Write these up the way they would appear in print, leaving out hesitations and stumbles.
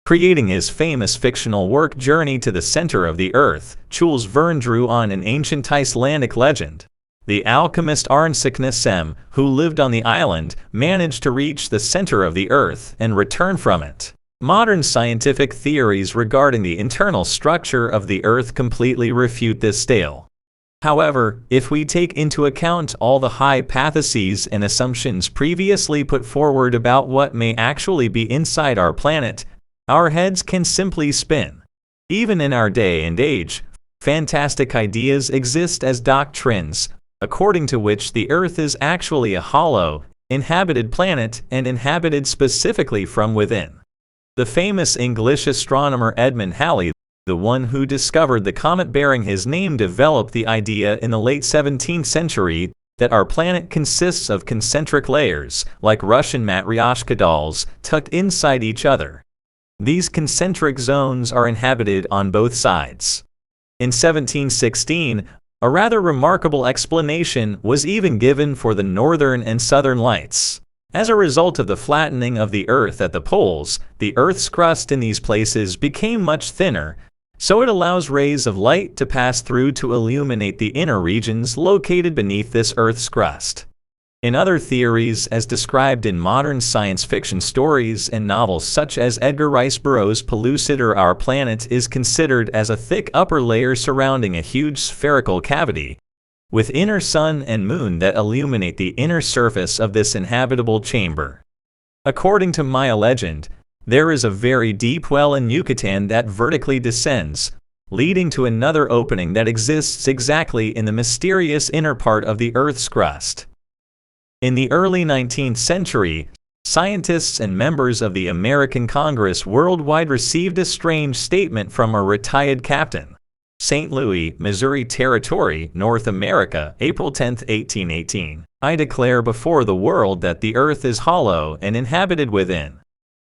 Creating his famous fictional work Journey to the Center of the Earth, Jules Verne drew on an ancient Icelandic legend. The alchemist Arne Saknussemm, who lived on the island, managed to reach the center of the Earth and return from it. Modern scientific theories regarding the internal structure of the Earth completely refute this tale. However, if we take into account all the hypotheses and assumptions previously put forward about what may actually be inside our planet, our heads can simply spin. Even in our day and age, fantastic ideas exist as doctrines, according to which the Earth is actually a hollow, inhabited planet and inhabited specifically from within. The famous English astronomer Edmund Halley, the one who discovered the comet bearing his name, developed the idea in the late 17th century that our planet consists of concentric layers, like Russian matryoshka dolls, tucked inside each other. These concentric zones are inhabited on both sides. In 1716, a rather remarkable explanation was even given for the northern and southern lights. As a result of the flattening of the Earth at the poles, the Earth's crust in these places became much thinner, so it allows rays of light to pass through to illuminate the inner regions located beneath this Earth's crust. In other theories, as described in modern science fiction stories and novels such as Edgar Rice Burroughs' Pellucidar, our planet is considered as a thick upper layer surrounding a huge spherical cavity, with inner sun and moon that illuminate the inner surface of this inhabitable chamber. According to Maya legend, there is a very deep well in Yucatan that vertically descends, leading to another opening that exists exactly in the mysterious inner part of the Earth's crust. In the early 19th century, scientists and members of the American Congress worldwide received a strange statement from a retired captain. St. Louis, Missouri Territory, North America, April 10, 1818. I declare before the world that the Earth is hollow and inhabited within.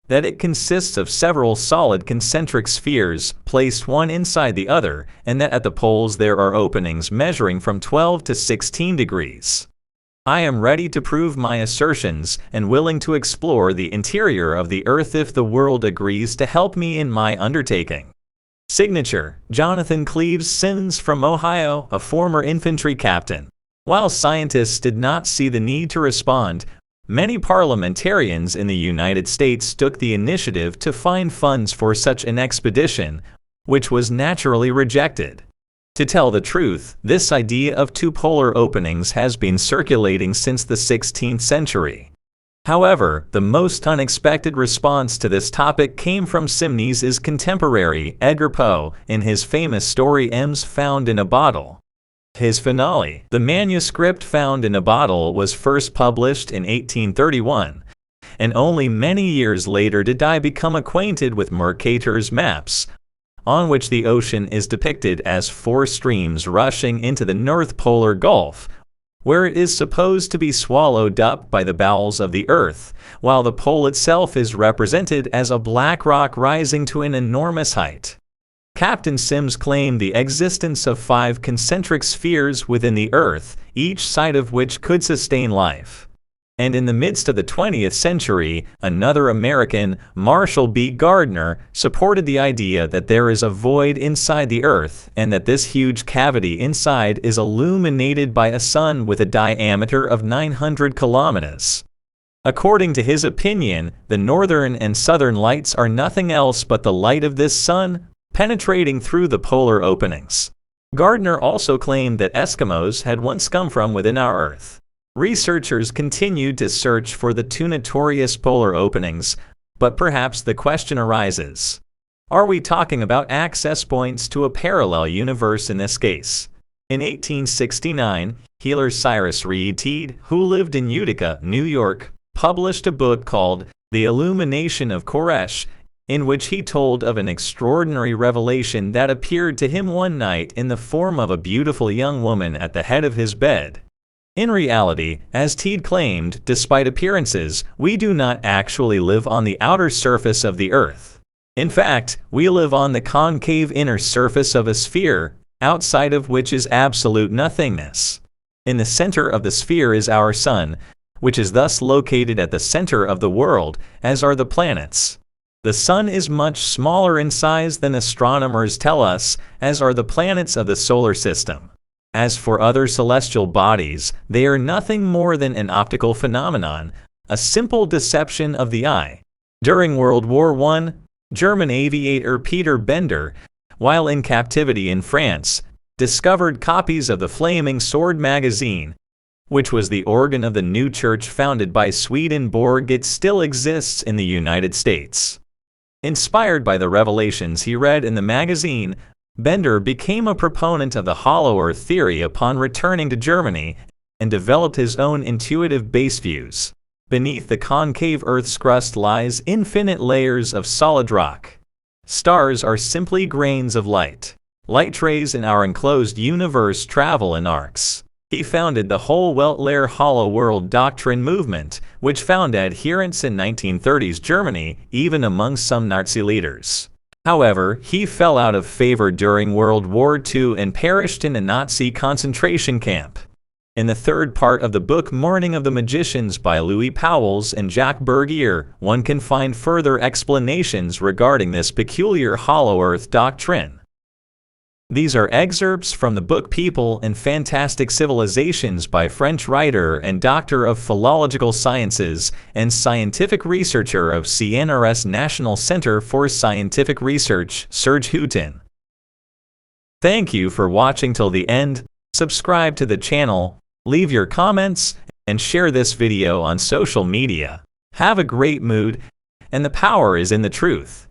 That it consists of several solid concentric spheres, placed one inside the other, and that at the poles there are openings measuring from 12 to 16 degrees. I am ready to prove my assertions and willing to explore the interior of the Earth if the world agrees to help me in my undertaking. Signature: Jonathan Cleves Simmons from Ohio, a former infantry captain. While scientists did not see the need to respond, many parliamentarians in the United States took the initiative to find funds for such an expedition, which was naturally rejected. To tell the truth, this idea of two polar openings has been circulating since the 16th century. However, the most unexpected response to this topic came from Simmons' contemporary, Edgar Poe, in his famous story M's Found in a Bottle. His finale, The Manuscript Found in a Bottle, was first published in 1831, and only many years later did I become acquainted with Mercator's maps, on which the ocean is depicted as four streams rushing into the North Polar Gulf, where it is supposed to be swallowed up by the bowels of the Earth, while the pole itself is represented as a black rock rising to an enormous height. Captain Sims claimed the existence of 5 concentric spheres within the Earth, each side of which could sustain life. And in the midst of the 20th century, another American, Marshall B. Gardner, supported the idea that there is a void inside the Earth and that this huge cavity inside is illuminated by a sun with a diameter of 900 kilometers. According to his opinion, the northern and southern lights are nothing else but the light of this sun, penetrating through the polar openings. Gardner also claimed that Eskimos had once come from within our Earth. Researchers continued to search for the two notorious polar openings, but perhaps the question arises: are we talking about access points to a parallel universe in this case? In 1869, healer Cyrus Reed Teed, who lived in Utica, New York, published a book called The Illumination of Koresh, in which he told of an extraordinary revelation that appeared to him one night in the form of a beautiful young woman at the head of his bed. In reality, as Teed claimed, despite appearances, we do not actually live on the outer surface of the Earth. In fact, we live on the concave inner surface of a sphere, outside of which is absolute nothingness. In the center of the sphere is our sun, which is thus located at the center of the world, as are the planets. The Sun is much smaller in size than astronomers tell us, as are the planets of the solar system. As for other celestial bodies, they are nothing more than an optical phenomenon, a simple deception of the eye. During World War I, German aviator Peter Bender, while in captivity in France, discovered copies of the Flaming Sword magazine, which was the organ of the new church founded by Swedenborg. It still exists in the United States. Inspired by the revelations he read in the magazine, Bender became a proponent of the hollow earth theory upon returning to Germany and developed his own intuitive base views. Beneath the concave Earth's crust lies infinite layers of solid rock. Stars are simply grains of light. Light rays in our enclosed universe travel in arcs. He founded the whole Weltleer Hollow World Doctrine movement, which found adherents in 1930s Germany, even among some Nazi leaders. However, he fell out of favor during World War II and perished in a Nazi concentration camp. In the third part of the book Morning of the Magicians by Louis Pauwels and Jacques Bergier, one can find further explanations regarding this peculiar hollow earth doctrine. These are excerpts from the book People and Fantastic Civilizations by French writer and doctor of philological sciences and scientific researcher of CNRS National Center for Scientific Research, Serge Houtin. Thank you for watching till the end. Subscribe to the channel, leave your comments, and share this video on social media. Have a great mood, and the power is in the truth.